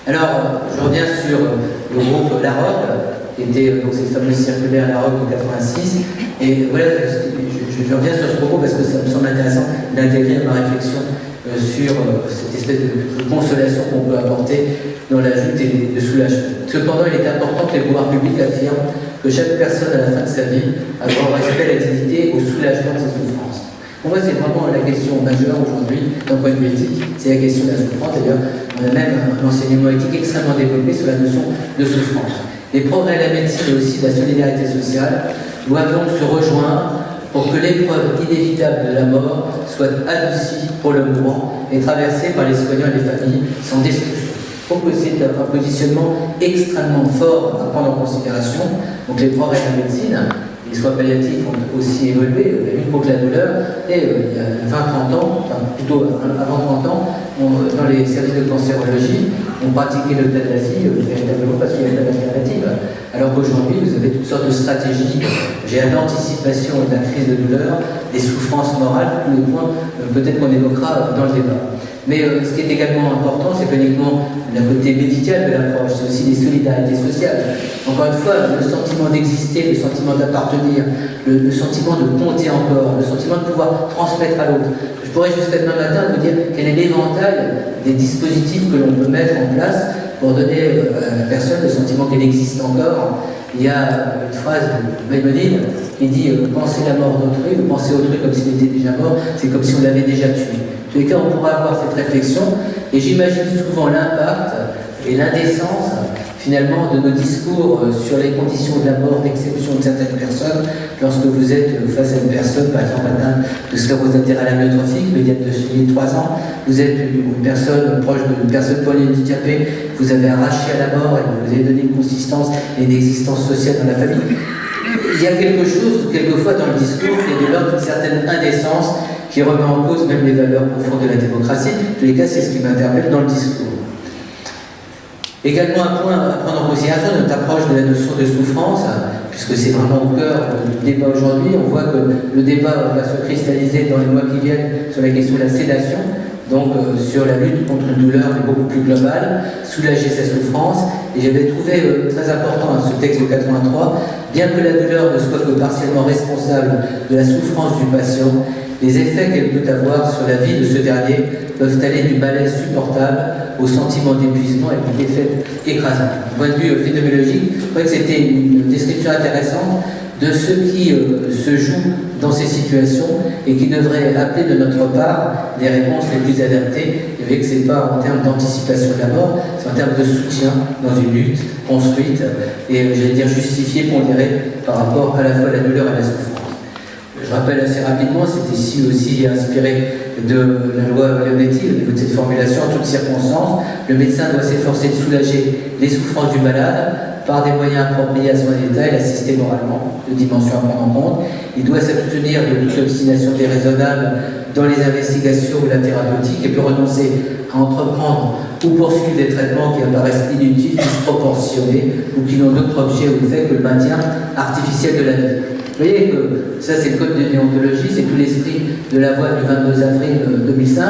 Alors, je reviens sur le groupe Larocque, qui était donc cette fameuse circulaire Larocque de 86, et voilà, je reviens sur ce propos parce que ça me semble intéressant d'intégrer ma réflexion sur cette espèce de consolation qu'on peut apporter dans la lutte et de soulagement. Cependant, il est important que les pouvoirs publics affirment que chaque personne à la fin de sa vie a droit au respect, à la dignité, au soulagement de ses souffrances. Pour moi, c'est vraiment la question majeure aujourd'hui, d'un point de vue éthique, c'est la question de la souffrance. D'ailleurs, on a même un enseignement éthique extrêmement développé sur la notion de souffrance. Les progrès de la médecine et aussi de la solidarité sociale doivent donc se rejoindre pour que l'épreuve inévitable de la mort soit adoucie pour le mourant et traversée par les soignants et les familles sans destruction. Je trouve que c'est un positionnement extrêmement fort à prendre en considération. Donc les progrès de la médecine, les soins palliatifs ont aussi évolué, la lutte contre la douleur, et il y a 20-30 ans, enfin plutôt avant 30 ans, dans les services de cancérologie, on pratiquait l'euthanasie véritablement parce qu'il y avait pas d'alternative. Alors qu'aujourd'hui, vous avez toutes sortes de stratégies d'anticipation de la crise de douleur, des souffrances morales, tous les points peut-être qu'on évoquera dans le débat. Mais ce qui est également important, c'est pas uniquement le côté médical de l'approche, c'est aussi les solidarités sociales. Encore une fois, le sentiment d'exister, le sentiment d'appartenir, le sentiment de compter encore, le sentiment de pouvoir transmettre à l'autre. Je pourrais jusqu'à demain matin vous dire quel est l'éventail des dispositifs que l'on peut mettre en place pour donner à la personne le sentiment qu'elle existe encore. Il y a une phrase de Maïmonide qui dit « Penser la mort d'autrui, ou penser autrui comme s'il était déjà mort, c'est comme si on l'avait déjà tué ». En tous les cas, on pourra avoir cette réflexion, et j'imagine souvent l'impact et l'indécence, finalement, de nos discours sur les conditions de la mort, d'exception de certaines personnes, lorsque vous êtes face à une personne, par exemple, atteinte de sclérose latérale amyotrophique, médiane de suivi de 3 ans, vous êtes une personne proche d'une personne polyhandicapée, vous avez arraché à la mort et vous avez donné une consistance et une existence sociale dans la famille. Il y a quelque chose, quelquefois, dans le discours qui est de l'ordre d'une certaine indécence qui remet en cause même les valeurs profondes de la démocratie. En tous les cas, c'est ce qui m'interpelle dans le discours. Également, un point à prendre en considération, notre approche de la notion de souffrance, puisque c'est vraiment au cœur du débat aujourd'hui. On voit que le débat va se cristalliser dans les mois qui viennent sur la question de la sédation, donc sur la lutte contre une douleur mais beaucoup plus globale, soulager sa souffrance. Et j'avais trouvé très important ce texte de 83, bien que la douleur ne soit que partiellement responsable de la souffrance du patient, les effets qu'elle peut avoir sur la vie de ce dernier peuvent aller du malaise supportable au sentiment d'épuisement et d'effet écrasant. Du point de vue phénoménologique, je crois que c'était une description intéressante de ce qui se joue dans ces situations et qui devrait appeler de notre part des réponses les plus adaptées. Et que ce n'est pas en termes d'anticipation de la mort, c'est en termes de soutien dans une lutte construite et, j'allais dire, justifiée, pondérée par rapport à la fois à la douleur et à la souffrance. Je rappelle assez rapidement, c'est ici aussi inspiré de la loi Leonetti au niveau de cette formulation. En toutes circonstances, le médecin doit s'efforcer de soulager les souffrances du malade par des moyens appropriés à son état et l'assister moralement, de dimension à prendre en compte. Il doit s'abstenir de toute obstination déraisonnable dans les investigations ou la thérapeutique et peut renoncer à entreprendre ou poursuivre des traitements qui apparaissent inutiles, disproportionnés ou qui n'ont d'autre objet ou effet que le maintien artificiel de la vie. Vous voyez que ça, c'est le code de déontologie, c'est tout l'esprit de la loi du 22 avril 2005.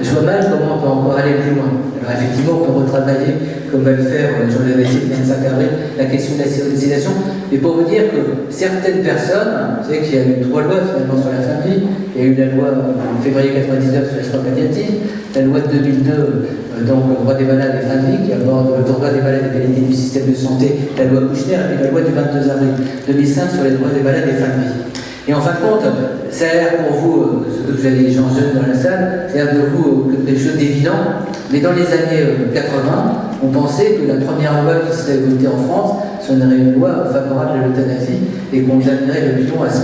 Je vois mal comment on peut encore aller plus loin. Alors effectivement, on peut retravailler, comme va le faire, j'en avais dit le 25 avril, la question de la sédation. Mais pour vous dire que certaines personnes, vous savez qu'il y a eu 3 lois finalement sur la famille. Il y a eu la loi en février 1999 sur les soins palliatifs, la loi de 2002, donc le droit des malades et fins de vie, qui aborde le droit des malades et qualité du système de santé, la loi Kouchner, et puis la loi du 22 avril 2005 sur les droits des malades et fins de vie. Et en fin de compte, ça a l'air pour vous, surtout que vous avez des gens jeunes dans la salle, ça a l'air de vous quelque chose d'évident, mais dans les années 80, on pensait que la première loi qui serait votée en France serait une loi favorable à l'euthanasie et qu'on condamnerait le pion à ce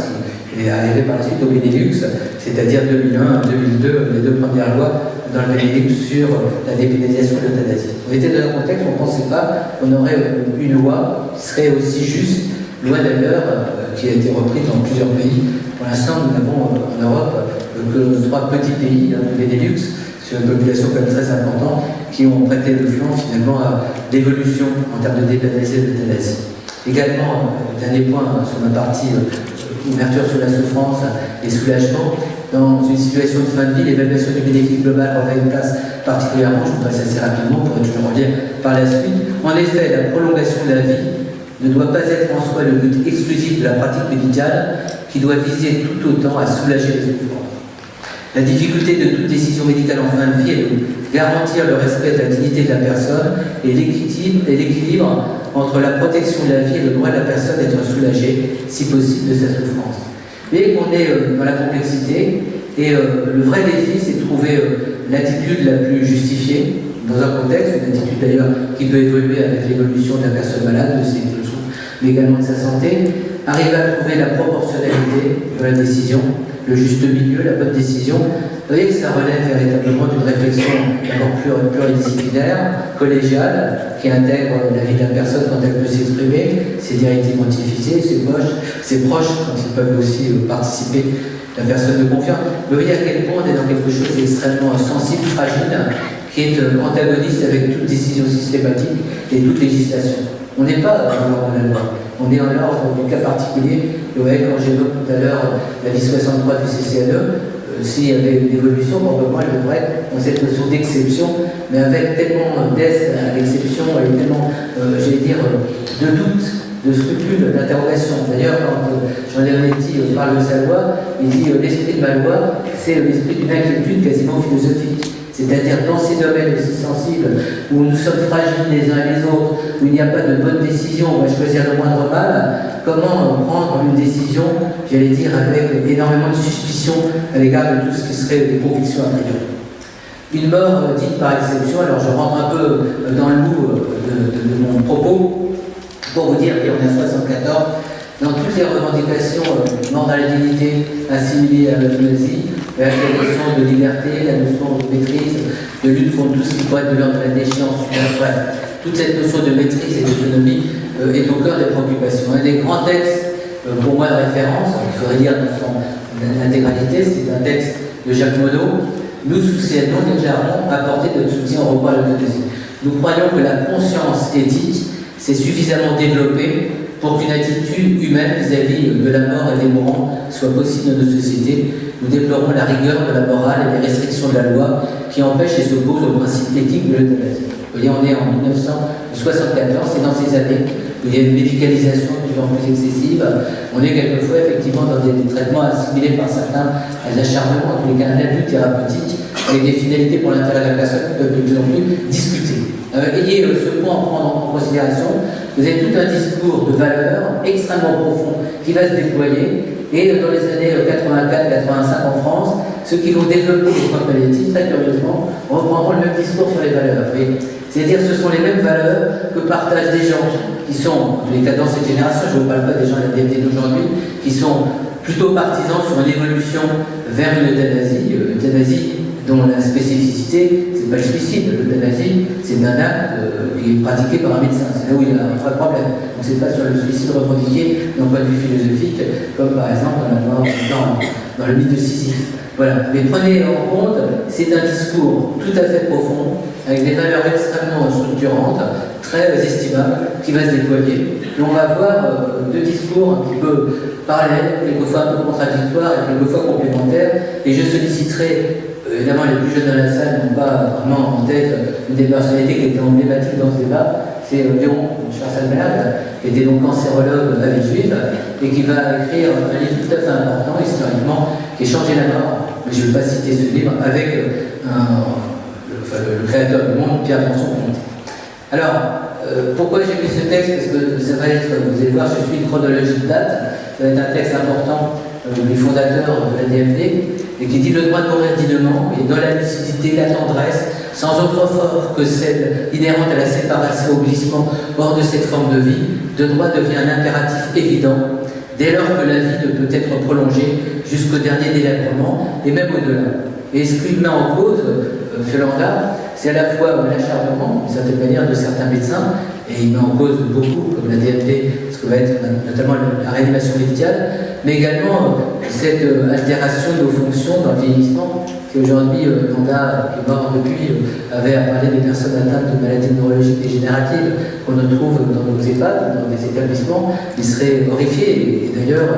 qui est arrivé par la suite au Benelux, c'est-à-dire 2001, 2002, les 2 premières lois dans le Benelux sur la dépénalisation de l'euthanasie. On était dans un contexte où on ne pensait pas qu'on aurait une loi qui serait aussi juste, loi d'ailleurs qui a été reprise dans plusieurs pays. Pour l'instant, nous n'avons en Europe que 3 petits pays, le Benelux, sur une population quand même très importante, qui ont prêté le flanc finalement à l'évolution en termes de dépénalisation de l'euthanasie. Également, dernier point sur ma partie ouverture sur la souffrance et soulagement, dans une situation de fin de vie, l'évaluation du bénéfice global revêt une place particulièrement, je vous passe assez rapidement pour toujours revenir par la suite. En effet, la prolongation de la vie ne doit pas être en soi le but exclusif de la pratique médicale, qui doit viser tout autant à soulager les souffrances. La difficulté de toute décision médicale en fin de vie est de garantir le respect de la dignité de la personne et l'équilibre entre la protection de la vie et le droit de la personne d'être soulagée, si possible, de sa souffrance. Mais on est dans la complexité, et le vrai défi, c'est de trouver l'attitude la plus justifiée, dans un contexte, une attitude d'ailleurs qui peut évoluer avec l'évolution de la personne malade, de ses besoins, mais également de sa santé, arriver à trouver la proportionnalité de la décision, le juste milieu, la bonne décision. Vous voyez que ça relève véritablement d'une réflexion d'abord pluridisciplinaire, collégiale, qui intègre la vie de la personne quand elle peut s'exprimer, ses directives identifiées, ses proches quand ils peuvent aussi participer, la personne de confiance. Vous voyez à quel point on est dans quelque chose d'extrêmement sensible, fragile, qui est antagoniste avec toute décision systématique et toute législation. On n'est pas dans l'ordre de la loi, on est en ordre du cas particulier. Vous voyez, quand j'évoque tout à l'heure l'avis 63 du CCNE, s'il y avait une évolution, probablement elle devrait dans cette notion d'exception, mais avec tellement d'aise à l'exception, et tellement, j'allais dire, de doute, de scrupule, d'interrogation. D'ailleurs, quand Jean-Léon Netti parle de sa loi, il dit l'esprit de ma loi, c'est l'esprit d'une inquiétude quasiment philosophique. C'est-à-dire dans ces domaines aussi sensibles, où nous sommes fragiles les uns et les autres, où il n'y a pas de bonne décision, on va choisir le moindre mal, comment prendre une décision, j'allais dire, avec énormément de suspicion à l'égard de tout ce qui serait des convictions a priori. Une mort dite par exception, alors je rentre un peu dans le bout de mon propos, pour vous dire qu'on est à 74, dans toutes les revendications, mort dans la dignité, assimilée à l'euthanasie, la notion de liberté, la notion de maîtrise, de lutte contre tout ce qui pourrait être de l'ordre de la déchéance, bref, toute cette notion de maîtrise et d'autonomie est au cœur des préoccupations. Un des grands textes, pour moi, de référence, il faudrait dire dans son intégralité, c'est un texte de Jacques Monod. Nous, sous CNO, déclarons apporter notre soutien au recours à l'euthanasie. Nous croyons que la conscience éthique s'est suffisamment développée pour qu'une attitude humaine vis-à-vis de la mort et des mourants soit possible dans nos sociétés. Nous déplorons la rigueur de la morale et les restrictions de la loi qui empêchent et s'opposent au principe éthique de l'euthanasie. Vous voyez, on est en 1974, c'est dans ces années où il y a une médicalisation de plus en plus excessive. On est quelquefois effectivement dans des traitements assimilés par certains à l'acharnement, en tous les cas un abus thérapeutique, avec des finalités pour l'intérêt de la personne qui peuvent de plus en plus discuter. Ayez ce point à prendre en considération. Vous avez tout un discours de valeur extrêmement profond qui va se déployer. Et dans les années 84-85 en France, ceux qui vont développer les soins palliatifs, très curieusement, reprendront le même discours sur les valeurs. C'est-à-dire que ce sont les mêmes valeurs que partagent des gens qui sont, en tous les cas dans cette génération, je ne vous parle pas des gens de la DMD d'aujourd'hui, qui sont plutôt partisans sur une évolution vers une euthanasie dont la spécificité, c'est pas le suicide, l'euthanasie, c'est un acte qui est pratiqué par un médecin. C'est là où il y a un vrai problème. Donc c'est pas sur le suicide revendiqué d'un point de vue philosophique, comme par exemple dans le mythe de Sisyphe. Voilà. Mais prenez en compte, c'est un discours tout à fait profond, avec des valeurs extrêmement structurantes, très estimables, qui va se déployer. Et on va avoir deux discours un petit peu parallèles, quelquefois un peu contradictoires et quelquefois complémentaires. Et je solliciterai évidemment, les plus jeunes dans la salle n'ont pas vraiment en tête une des personnalités qui était emblématique dans ce débat. C'est Léon Schwarzenberg, qui était donc cancérologue à Villejuif et qui va écrire un livre tout à fait important, historiquement, qui est Changer la mort. Mais je ne vais pas citer ce livre, avec le créateur du monde, Pierre-François Ponty. Alors, pourquoi j'ai mis ce texte? Parce que ça va être, vous allez voir, je suis une chronologie de date. Ça va être un texte important du fondateur de la DMD, et qui dit le droit de mourir dignement et dans la lucidité, la tendresse, sans autre force que celle inhérente à la séparation au glissement hors de cette forme de vie, de droit devient un impératif évident dès lors que la vie ne peut être prolongée jusqu'au dernier délabrement et même au-delà. Et ce qu'il met en cause, Felanda, c'est à la fois l'acharnement, d'une certaine manière, de certains médecins, et il met en cause beaucoup, comme la DMD, ce que va être notamment la réanimation médicale, mais également cette altération de nos fonctions dans le vieillissement, qui aujourd'hui, Landa, qui est mort depuis, avait à parler des personnes atteintes de maladies neurologiques dégénératives qu'on retrouve dans nos EHPAD, dans des établissements. Il serait horrifié. Et d'ailleurs,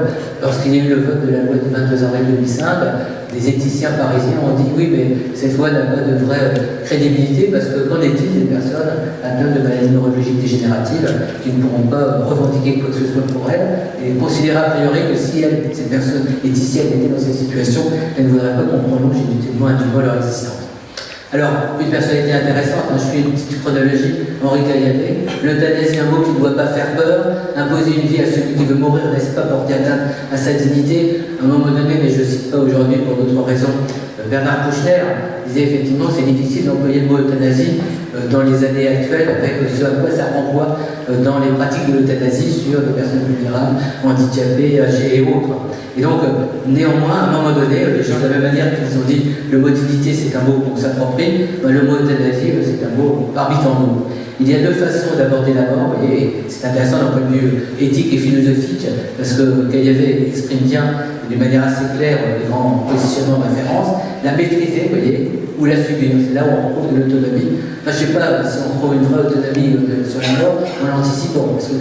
lorsqu'il y a eu le vote de la loi du 22 avril 2005, les éthiciens parisiens ont dit oui, mais cette loi n'a pas de vraie crédibilité parce que qu'en est-il des personnes atteintes de maladies neurologiques dégénératives qui ne pourront pas revendiquer quoi que ce soit pour elles et considérer a priori que si ces personnes éthiciennes étaient dans cette situation, elles ne voudraient pas qu'on prolonge inutilement leur existence. Alors, une personnalité intéressante, je fais une petite chronologie, Henri Caillanet, l'euthanasie, un mot qui ne doit pas faire peur, imposer une vie à celui qui veut mourir, n'est-ce pas porter atteinte à sa dignité. À un moment donné, mais je ne cite pas aujourd'hui pour d'autres raisons, Bernard Kouchner disait effectivement c'est difficile d'employer le mot euthanasie dans les années actuelles avec ce à quoi ça renvoie dans les pratiques de l'euthanasie sur des personnes vulnérables, handicapées, âgées et autres. Et donc, néanmoins, à un moment donné, les gens de la même manière qu'ils ont dit le mot dignité c'est un mot qu'on s'approprie, le mot euthanasie c'est un mot parmi tant d'autres. Il y a deux façons d'aborder la mort, et c'est intéressant d'un point de vue éthique et philosophique, parce que Caillavet exprime bien, d'une manière assez claire, les grands positionnements de référence, la maîtriser, vous voyez, ou la subir. C'est là où on retrouve de l'autonomie. Enfin, je ne sais pas si on trouve une vraie autonomie sur la mort, on l'anticipe, parce que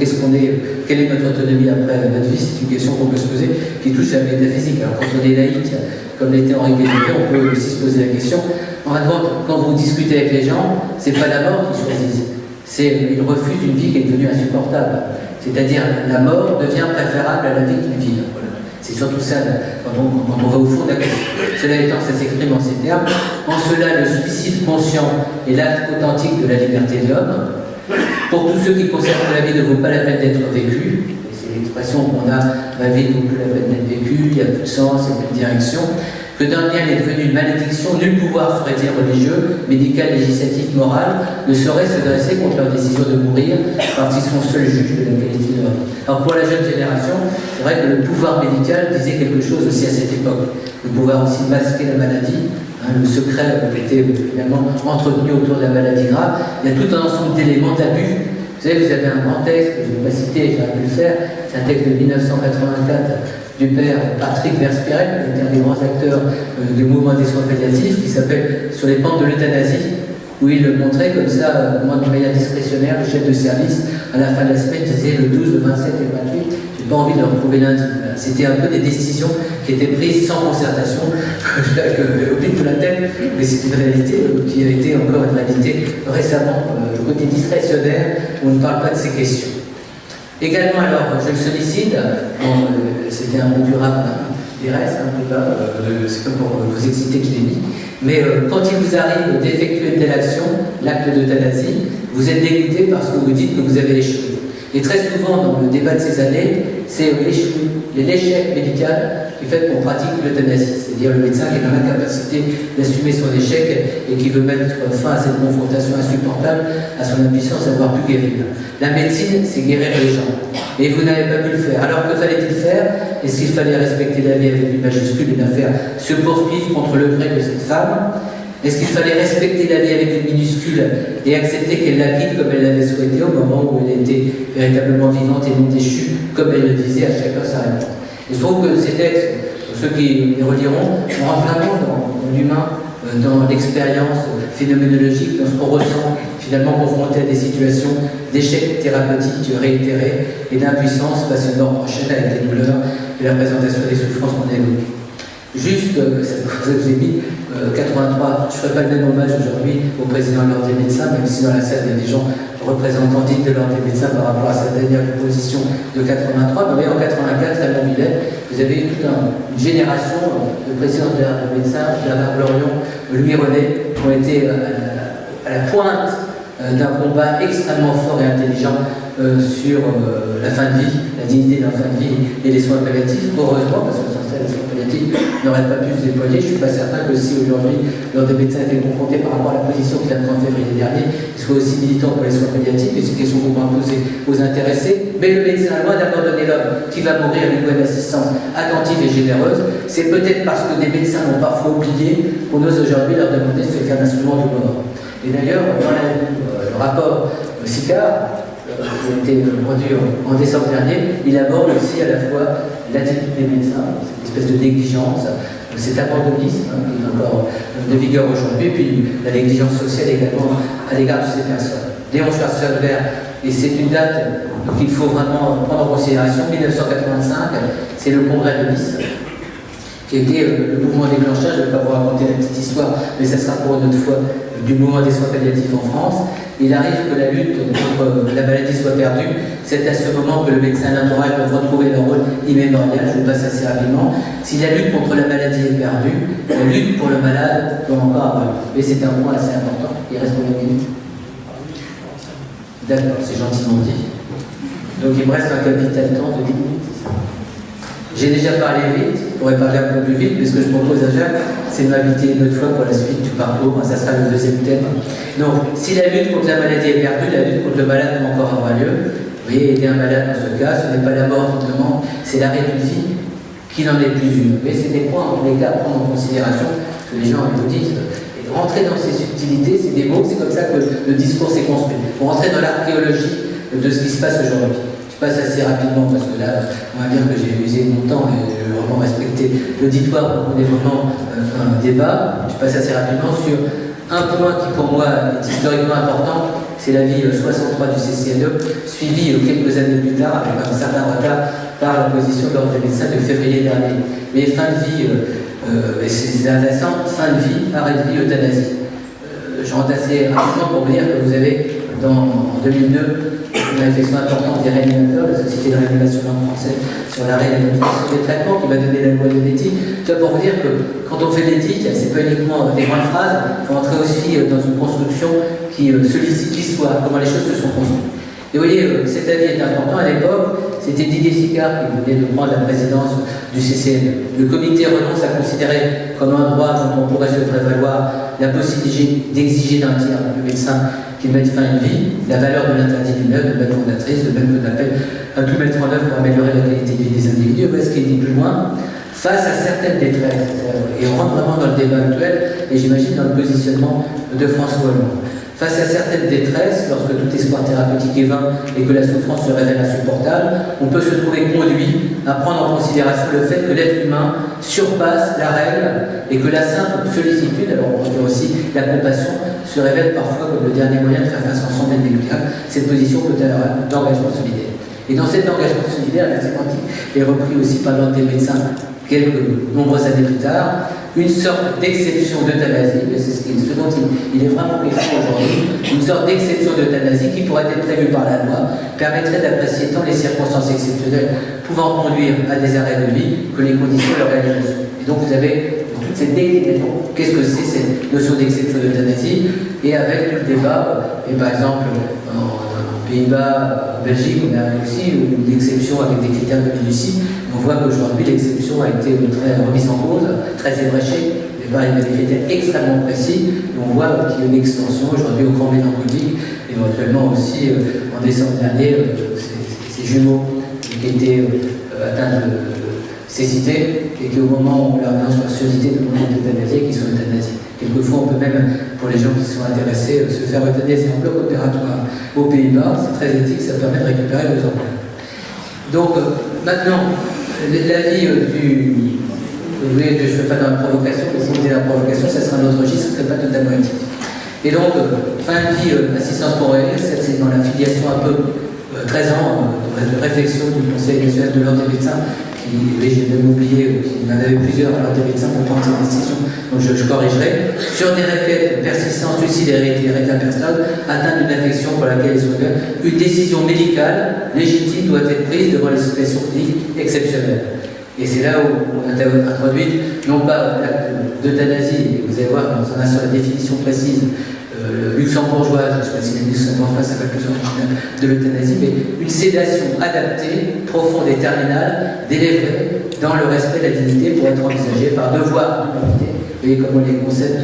quelle est notre autonomie après notre vie, c'est une question qu'on peut se poser, qui touche à la métaphysique. Alors quand on est laïque, comme l'était Henri Caillavet, on peut aussi se poser la question. En fin de compte, quand vous discutez avec les gens, c'est pas la mort qu'ils choisissent. Ils refusent une vie qui est devenue insupportable. C'est-à-dire, la mort devient préférable à la vie qu'ils vivent. Voilà. C'est surtout ça, quand on va au fond de la question. Cela étant, ça s'exprime en ces termes. En cela, le suicide conscient est l'acte authentique de la liberté de l'homme. Pour tous ceux qui considèrent que la vie ne vaut pas la peine d'être vécue, c'est l'expression qu'on a, la vie ne vaut plus la peine d'être vécue, il n'y a plus de sens, il n'y a plus de direction, que d'un bien est devenu une malédiction, nul pouvoir, serait-il religieux, médical, législatif, moral, ne saurait se dresser contre leur décision de mourir, parce qu'ils sont seuls juges de la qualité de leur vie. Alors pour la jeune génération, c'est vrai que le pouvoir médical disait quelque chose aussi à cette époque. Le pouvoir aussi masquer la maladie, le secret qui était finalement entretenu autour de la maladie grave. Il y a tout un ensemble d'éléments d'abus. Vous savez, vous avez un grand texte que je ne vais pas citer, j'aurais pu le faire, c'est un texte de 1984 du père Patrick Verspirek, qui était un des grands acteurs du mouvement des soins palliatifs, qui s'appelle Sur les pentes de l'euthanasie, où il montrait comme ça, de manière discrétionnaire, le chef de service, à la fin de la semaine, disait le 12, le 27 et le 28, j'ai pas envie de le retrouver lundi. C'était un peu des décisions qui étaient prises sans concertation, au pied de la tête, mais c'est une réalité qui a été encore une réalité récemment, le côté discrétionnaire, où on ne parle pas de ces questions. Également, alors, je le sollicite, c'était un mot durable, il reste un peu là, c'est comme pour vous exciter que je l'ai mis, mais quand il vous arrive d'effectuer une telle action, l'acte d'euthanasie, vous êtes dégoûté parce que vous dites que vous avez échoué. Et très souvent, dans le débat de ces années, c'est l'échec médical qui fait qu'on pratique l'euthanasie. C'est-à-dire le médecin qui est dans l'incapacité d'assumer son échec et qui veut mettre fin à cette confrontation insupportable, à son impuissance à pouvoir plus guérir. La médecine, c'est guérir les gens. Et vous n'avez pas pu le faire. Alors que fallait-il faire? Est-ce qu'il fallait respecter la vie avec une majuscule et la faire se poursuivre contre le gré de cette femme? Est-ce qu'il fallait respecter la vie avec une minuscule et accepter qu'elle la quitte comme elle l'avait souhaité au moment où elle était véritablement vivante et non déchue, comme elle le disait, à chacun sa réponse? Il se trouve que ces textes, pour ceux qui les reliront, on rentre vraiment dans l'humain, dans l'expérience phénoménologique, dans ce qu'on ressent, finalement confronté à des situations d'échecs thérapeutiques réitérés et d'impuissance face à une mort prochaine avec les douleurs et la présentation des souffrances qu'on a évoquées. Juste, c'est pour ça que je vous ai mis 83, je ne ferai pas le même hommage aujourd'hui au président de l'Ordre des médecins, même si dans la salle il y a des gens représentants dits de l'Ordre des médecins par rapport à sa dernière proposition de 83, mais en 84, à Montvillet, vous avez eu toute une génération de présidents de l'Ordre des médecins, Bernard Glorion, Louis René, qui ont été à la pointe d'un combat extrêmement fort et intelligent sur la fin de vie, la dignité de la fin de vie et les soins palliatifs, heureusement, parce que sans ça, les soins palliatifs n'auraient pas pu se déployer. Je ne suis pas certain que si aujourd'hui l'Ordre des médecins était confronté par rapport à la position qu'il a prise en février dernier, il soit aussi militant pour les soins palliatifs, et c'est une question qu'on va poser aux intéressés. Mais le médecin, loin d'abandonner l'homme qui va mourir avec une assistance attentive et généreuse, c'est peut-être parce que des médecins l'ont parfois oublié qu'on ose aujourd'hui leur demander de se faire un instrument de mort. Et d'ailleurs, dans le rapport SICAR, qui a été rendu en décembre dernier, il aborde aussi à la fois l'attitude des médecins, cette espèce de négligence, cet abandonnisme qui est encore de vigueur aujourd'hui, puis la négligence sociale également à l'égard de ces personnes. Léon Schwarzenberg, et c'est une date qu'il faut vraiment prendre en considération, 1985, c'est le congrès de Nice, qui était le mouvement déclencheur. Je ne vais pas vous raconter la petite histoire, mais ça sera pour une autre fois, du mouvement des soins palliatifs en France. Il arrive que la lutte contre la maladie soit perdue. C'est à ce moment que le médecin et l'entourage doivent retrouver leur rôle immémorial. Je vous passe assez rapidement. Si la lutte contre la maladie est perdue, la lutte pour le malade doit encore avoir lieu. Mais c'est un point assez important. Il reste combien de minutes? D'accord, c'est gentiment dit. Donc il me reste un capital temps de 10 minutes. J'ai déjà parlé vite, je pourrais parler un peu plus vite, mais ce que je propose à Jacques, c'est de m'inviter une autre fois pour la suite du parcours. Ça sera le deuxième thème. Donc, si la lutte contre la maladie est perdue, la lutte contre le malade doit encore avoir lieu. Vous voyez, aider un malade dans ce cas, ce n'est pas la mort qui demande, c'est l'arrêt d'une vie qui n'en est plus une. Mais c'est des points, en tous les cas, à prendre en considération, que les gens nous disent. Et rentrer dans ces subtilités, c'est des mots, c'est comme ça que le discours s'est construit. Pour rentrer dans l'archéologie de ce qui se passe aujourd'hui. Je passe assez rapidement parce que là, on va dire que j'ai usé mon temps et je vais vraiment respecter l'auditoire pour qu'on ait vraiment un débat. Je passe assez rapidement sur un point qui pour moi est historiquement important, c'est la vie 63 du CCNE, suivi quelques années plus tard avec un certain retard par la position de l'ordre des médecins de février dernier. Mais fin de vie, c'est intéressant, fin de vie, arrêt de vie, euthanasie. Je rentre assez rapidement pour vous dire que vous avez en 2002 une réflexion importante des réanimateurs, la Société de réanimation en français, sur la réanimation des traitements qui va donner la loi de l'éthique. Tout ça pour vous dire que quand on fait l'éthique, c'est pas uniquement des grandes phrases, il faut entrer aussi dans une construction qui sollicite l'histoire, comment les choses se sont construites. Et vous voyez, cet avis est important. À l'époque, c'était Didier Sicard qui venait de prendre la présidence du CCN. Le comité renonce à considérer comme un droit dont on pourrait se prévaloir la possibilité d'exiger d'un tiers, le médecin, qui mette fin à une vie, la valeur de l'interdit du de même fondatrice, de même qu'on appelle à tout mettre en œuvre pour améliorer la qualité de vie des individus. Parce qu'il dit plus loin, face à certaines détresses, et on rentre vraiment dans le débat actuel, et j'imagine dans le positionnement de François Hollande. Face à certaines détresses, lorsque tout espoir thérapeutique est vain et que la souffrance se révèle insupportable, on peut se trouver conduit à prendre en considération le fait que l'être humain surpasse la règle et que la simple sollicitude, alors on peut dire aussi la compassion, se révèle parfois comme le dernier moyen de faire face ensemble inéluctable. Cette position peut être d'engagement solidaire. Et dans cet engagement solidaire, la sémantique est repris aussi par l'ordre des médecins quelques nombreuses années plus tard, une sorte d'exception d'euthanasie, c'est ce dont il est vraiment question aujourd'hui, une sorte d'exception d'euthanasie qui pourrait être prévue par la loi, permettrait d'apprécier tant les circonstances exceptionnelles pouvant conduire à des arrêts de vie que les conditions de l'organisation. Et donc vous avez toute cette déclinaison, qu'est-ce que c'est cette notion d'exception d'euthanasie, et avec tout le débat, et par exemple en Pays-Bas, en Belgique, on a aussi une exception avec des critères de minutie. On voit qu'aujourd'hui, l'exception a été très remise en cause, très ébréchée, mais par des critères extrêmement précis. Et on voit qu'il y a une extension aujourd'hui au grand mélancolique, éventuellement aussi en décembre dernier, ces jumeaux qui étaient atteints de cécité et qui, au moment où on leur annonce leur cécité, demandent d'euthanasier, qui sont euthanasiés. Quelquefois, on peut même, pour les gens qui sont intéressés, se faire euthanasier en bloc opératoire aux Pays-Bas. C'est très éthique, ça permet de récupérer vos organes. Donc, maintenant, l'avis du... Vous voyez que je ne fais pas dans la provocation, mais si vous avez la provocation, ça sera un autre registre, ce ne serait pas totalement éthique. Et donc, fin de vie, assistance pour réunir, c'est dans la filiation un peu 13 ans de réflexion du Conseil national de l'ordre des médecins, qui, j'ai même oublié, il y en avait plusieurs à l'ordre des médecins pour prendre cette décision, donc je corrigerai, sur des requêtes persistantes, suicidaires et réitérées de la personne, atteinte d'une affection pour laquelle il soit une décision médicale légitime doit être prise devant les situations cliniques exceptionnelles. Et c'est là où on a introduit, non pas l'acte d'euthanasie, et vous allez voir, on a sur la définition précise luxembourgeoise, je ne sais pas si les luxembourgeois s'appellent plus de l'euthanasie, mais une sédation adaptée, profonde et terminale, délivrée dans le respect de la dignité pour être envisagée par devoir d'humanité. Vous voyez comment les concepts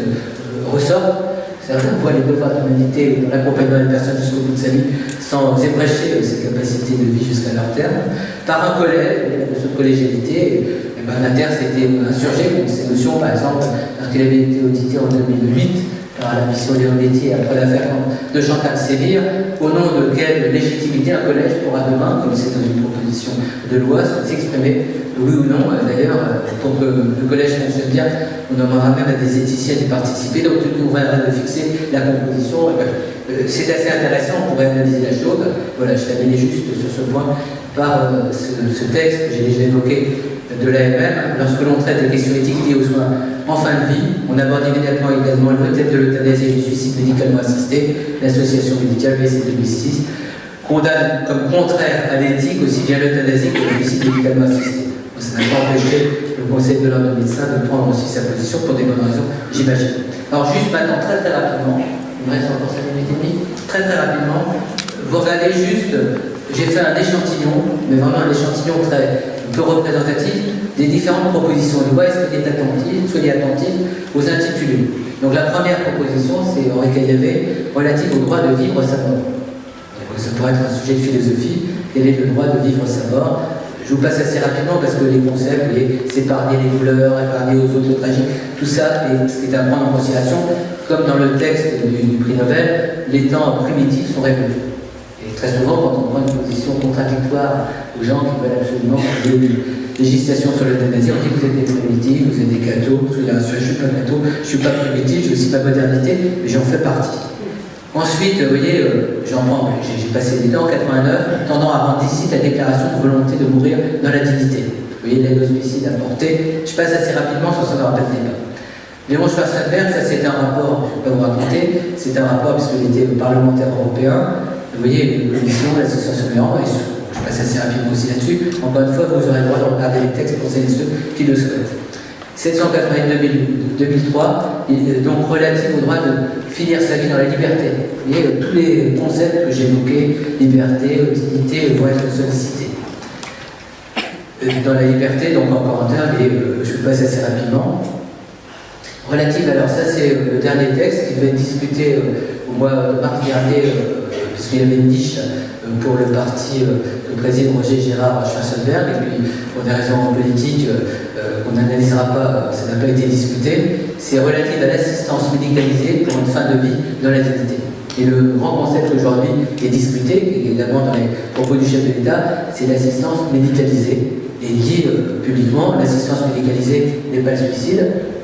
ressortent. Certains voient les devoirs d'humanité dans l'accompagnement des personnes jusqu'au bout de sa vie sans ébrécher ses capacités de vie jusqu'à leur terme. Par un collège, de cette collégialité, Nater s'était insurgé contre ces notions, par exemple, lorsqu'il avait été audité en 2008 par la mission Léonetti après l'affaire de Chantal Sévir, au nom de quelle légitimité un collège pourra demain, comme c'est dans une proposition de loi, s'exprimer, oui ou non. D'ailleurs, pour que le collège fonctionne bien, on demandera même à des éthiciens d'y participer, donc on va de fixer la composition. C'est assez intéressant, on pourrait analyser la chose. Voilà, je terminais juste sur ce point par ce texte que j'ai déjà évoqué de l'AMM. Lorsque l'on traite des questions éthiques liées aux soins en fin de vie, on aborde également le thème de l'euthanasie et du suicide médicalement assisté. L'association médicale BC 2006 condamne comme contraire à l'éthique aussi bien l'euthanasie que le suicide médicalement assisté. Ça n'a pas empêché le Conseil de l'ordre des médecins de prendre aussi sa position pour des bonnes raisons, j'imagine. Alors juste maintenant, très rapidement, il me reste encore 5 minutes et demie, très rapidement, vous regardez juste, j'ai fait un échantillon, mais vraiment un échantillon très peu représentatif, des différentes propositions de loi. Est-ce qu'il est attentif, soyez attentifs aux intitulés. Donc la première proposition, c'est Henri Caillavet, relative au droit de vivre sa mort. Donc, ça pourrait être un sujet de philosophie, quel est le droit de vivre sa mort. Je vous passe assez rapidement parce que les concepts, s'épargner les douleurs, épargner aux autres tragiques, tout ça est ce qui est à prendre en considération. Comme dans le texte du prix Nobel, les temps primitifs sont révolus. Et très souvent, quand on prend une position contradictoire aux gens qui veulent absolument des législations sur l'euthanasie, on dit que vous êtes des primitifs, vous êtes des cathos, je ne suis pas catho, je ne suis pas primitif, j'ai aussi ma modernité, mais j'en fais partie. Ensuite, vous voyez, j'ai passé des temps en 89, tendant à rendre licite la déclaration de volonté de mourir dans la dignité. Vous voyez, l'aide au suicide apportée. Je passe assez rapidement sur ce qu'on rappelle débat. Léon Schwarzenberg, ça c'est un rapport, je ne vais pas vous raconter, c'est un rapport puisqu'il était parlementaire européen. Vous voyez, une commission, l'association Méran, et je passe assez rapidement aussi là-dessus. Encore une fois, vous aurez le droit de regarder les textes pour celles et ceux qui le souhaitent. 780-2003, donc relatif au droit de finir sa vie dans la liberté. Vous voyez, tous les concepts que j'ai évoqués, liberté, dignité, vont être sollicités. Dans la liberté, donc encore un terme, et je vous passe assez rapidement. Relative, alors ça c'est le dernier texte qui devait être discuté au mois de mars dernier, puisqu'il y avait une niche pour le parti de président Roger Gérard Schwarzenberg, et puis pour des raisons politiques qu'on n'analysera pas, ça n'a pas été discuté. C'est relatif à l'assistance médicalisée pour une fin de vie dans la dignité. Et le grand concept aujourd'hui est discuté, également dans les propos du chef de l'État, c'est l'assistance médicalisée. Et dit publiquement, l'assistance médicalisée n'est pas le suicide.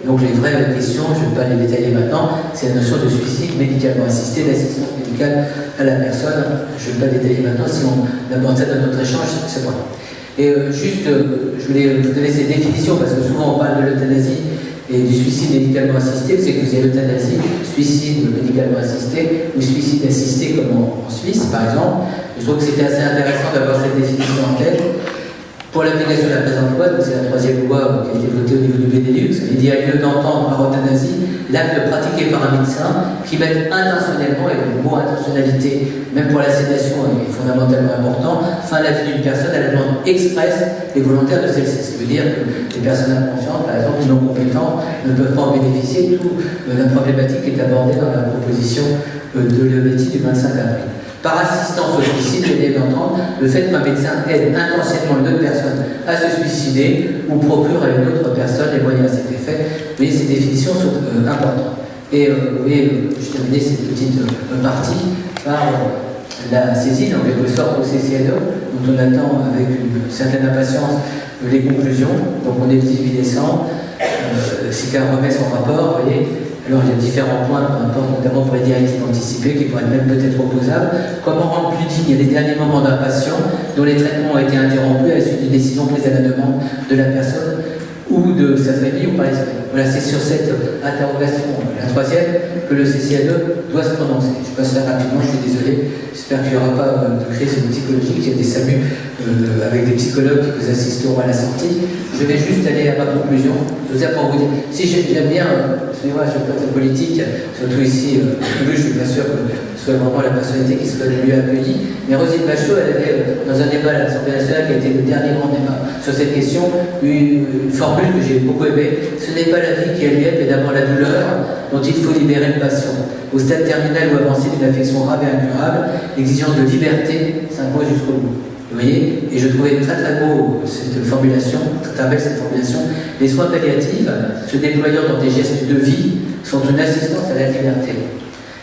Donc les vraies questions, je ne vais pas les détailler maintenant, c'est la notion de suicide médicalement assisté, l'assistance médicale à la personne. Je ne vais pas détailler maintenant, si on aborde ça dans notre échange, c'est bon. Et juste, je voulais vous donner ces définitions, parce que souvent on parle de l'euthanasie et du suicide médicalement assisté. Vous savez que vous avez l'euthanasie, suicide médicalement assisté, ou suicide assisté comme en Suisse par exemple. Je trouve que c'était assez intéressant d'avoir cette définition en tête. Pour l'application de la présente loi, c'est la troisième loi qui a été votée au niveau du Benelux, il y a lieu d'entendre par euthanasie l'acte pratiqué par un médecin qui met intentionnellement, et le mot intentionnalité, même pour la sédation, est fondamentalement important, fin à la vie d'une personne à la demande expresse et volontaire de celle-ci. Ce qui veut dire que les personnes inconscientes, par exemple, non compétentes, ne peuvent pas en bénéficier. Tout la problématique est abordée dans la proposition de Leonetti du 25 avril. Par assistance au suicide, j'ai bien d'entendre le fait qu'un médecin aide intentionnellement une autre personne à se suicider ou procure à une autre personne les moyens à cet effet. Vous voyez, ces définitions sont importantes. Et vous voyez, je terminais cette petite partie par la saisine, en quelque sorte, au CCNE, dont on attend avec une certaine impatience les conclusions. Donc on est le 18 décembre, SICA remet son rapport, vous voyez. Alors il y a différents points par rapport notamment pour les directives anticipées qui pourraient même peut-être opposables. Comment rendre plus digne les derniers moments d'un patient dont les traitements ont été interrompus à la suite d'une décision prise à la demande de la personne ou de sa famille ou par les amis. Voilà, c'est sur cette interrogation, la troisième, que le CCNE doit se prononcer. Je passe là rapidement, je suis désolé. J'espère qu'il n'y aura pas de crise psychologique. Il y a des SAMU avec des psychologues qui vous assisteront à la sortie. Je vais juste aller à ma conclusion. Tout ça pour vous dire, si j'aime bien, excusez-moi, je ne suis pas très politique, surtout ici, je ne suis pas sûr que ce soit vraiment la personnalité qui soit le mieux accueillie, mais Roselyne Bachelot, elle avait, dans un débat à l'Assemblée nationale qui a été le dernier grand débat sur cette question, une formule que j'ai beaucoup aimée. Ce n'est pas la vie qui est liée, mais d'abord la douleur dont il faut libérer le patient. Au stade terminal ou avancé d'une affection grave et incurable, l'exigence de liberté s'impose jusqu'au bout. Vous voyez, et je trouvais très très beau cette formulation, très belle cette formulation. Les soins palliatifs, se déployant dans des gestes de vie, sont une assistance à la liberté.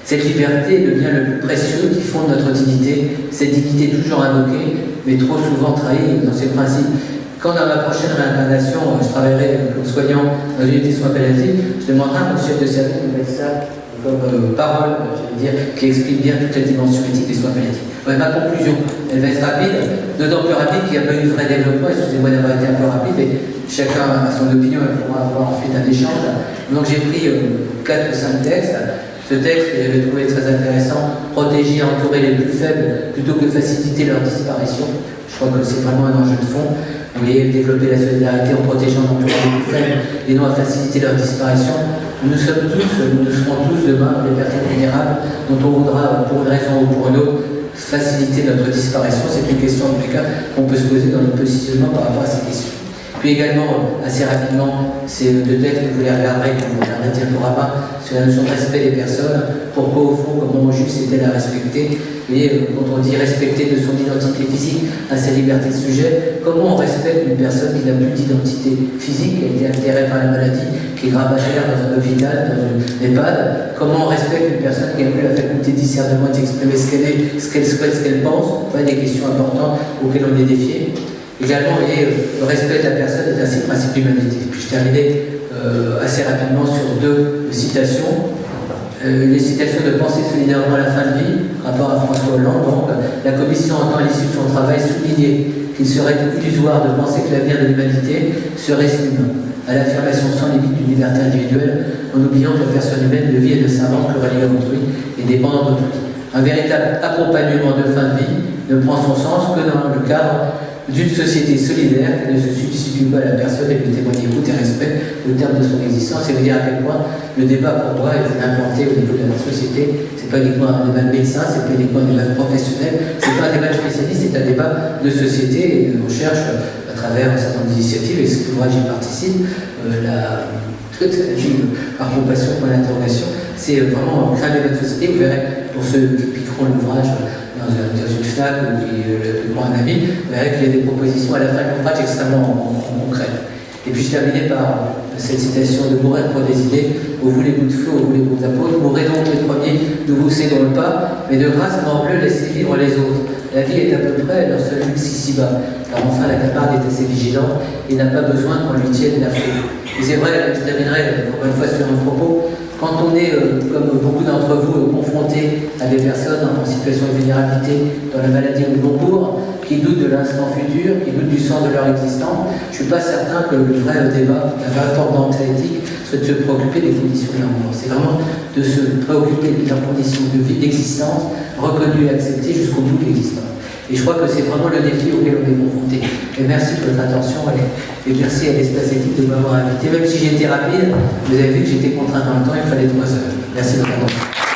Cette liberté est le bien le plus précieux qui fonde notre dignité, cette dignité toujours invoquée, mais trop souvent trahie dans ses principes. Quand dans ma prochaine réincarnation, je travaillerai comme soignant dans une unité de soins palliatifs, je demanderai à mon chef de service de mettre ça parole, j'allais dire, qui explique bien toute la dimension éthique des soins palliatifs. Ouais, ma conclusion, elle va être rapide, d'autant plus rapide qu'il n'y a pas eu de vrai développement, excusez-moi d'avoir été un peu rapide, mais chacun a son opinion et pourra avoir ensuite un échange. Donc j'ai pris 4 ou 5 textes. Ce texte que j'avais trouvé très intéressant, protéger et entourer les plus faibles plutôt que faciliter leur disparition. Je crois que c'est vraiment un enjeu de fond. Vous voyez, développer la solidarité en protégeant et entourant les plus faibles et non à faciliter leur disparition. Nous serons tous demain des personnes vulnérables dont on voudra, pour une raison ou pour une autre, faciliter notre disparition. C'est une question, en tout cas, qu'on peut se poser dans notre positionnement par rapport à ces questions. Puis également, assez rapidement, c'est 2 textes que vous les regarderez, comme vous regardez diaporama, sur la notion de respect des personnes, pourquoi au fond, comment on juge, c'était la respecter. Et quand on dit respecter de son identité physique à sa liberté de sujet, comment on respecte une personne qui n'a plus d'identité physique, qui a été altérée par la maladie, qui est gravagère dans un hôpital, dans une EHPAD, comment on respecte une personne qui n'a plus la faculté de discernement et d'exprimer ce qu'elle est, ce qu'elle souhaite, ce qu'elle pense, enfin, des questions importantes auxquelles on est défié. Également, le respect de la personne est un des principes d'humanité. Puis je terminais assez rapidement sur 2 citations. Les citations de penser solidairement à la fin de vie, rapport à François Hollande. Donc, la Commission entend à l'issue de son travail souligner qu'il serait illusoire de penser que l'avenir de l'humanité serait humain, à l'affirmation sans limite d'une liberté individuelle, en oubliant que la personne humaine ne vit et ne s'invente que reliée à autrui et dépendante d'autrui. Un véritable accompagnement de fin de vie ne prend son sens que dans le cadre d'une société solidaire qui ne se substitue pas à la personne et lui témoigne écoute et respect au terme de son existence. Et vous dire à quel point le débat pour moi est implanté au niveau de la société. C'est pas uniquement un débat de médecin, c'est pas uniquement un débat de professionnel, c'est pas un débat de spécialiste, c'est un débat de société. Et on cherche à travers un certain nombre d'initiatives, et c'est moi j'y participe, par compassion, par l'interrogation, c'est vraiment créer un débat de société. Vous verrez, pour ceux qui piqueront l'ouvrage dans une FNAC ou qui le prend un ami, vous verrez qu'il y a des propositions à la fin de l'ouvrage extrêmement concrètes. Et puis je terminais par cette citation de Mourir pour des idées, au vous les bouts de feu, au vous les bouts d'apôtres, mourrez donc les premiers, nous vous cédons le pas, mais de grâce, mort bleu, laissez vivre les autres. La vie est à peu près leur seul luxe ici-bas, car enfin la camarde est assez vigilante et n'a pas besoin qu'on lui tienne la faute. Et c'est vrai, je terminerai encore une fois sur un propos, quand on est, comme beaucoup d'entre vous, confronté à des personnes en situation de vulnérabilité dans la maladie ou le long cours, qui doutent de l'instant futur, qui doutent du sens de leur existence, je ne suis pas certain que le vrai débat, la vraie forme éthique, soit de se préoccuper des conditions de leur mort. C'est vraiment de se préoccuper de leurs conditions de vie, d'existence, reconnues et acceptées jusqu'au bout de l'existence. Et je crois que c'est vraiment le défi auquel on est confronté. Et merci de votre attention et merci à l'Espace Éthique de m'avoir invité. Même si j'étais rapide, vous avez vu que j'étais contraint dans le temps, il fallait 3 heures. Merci de votre attention.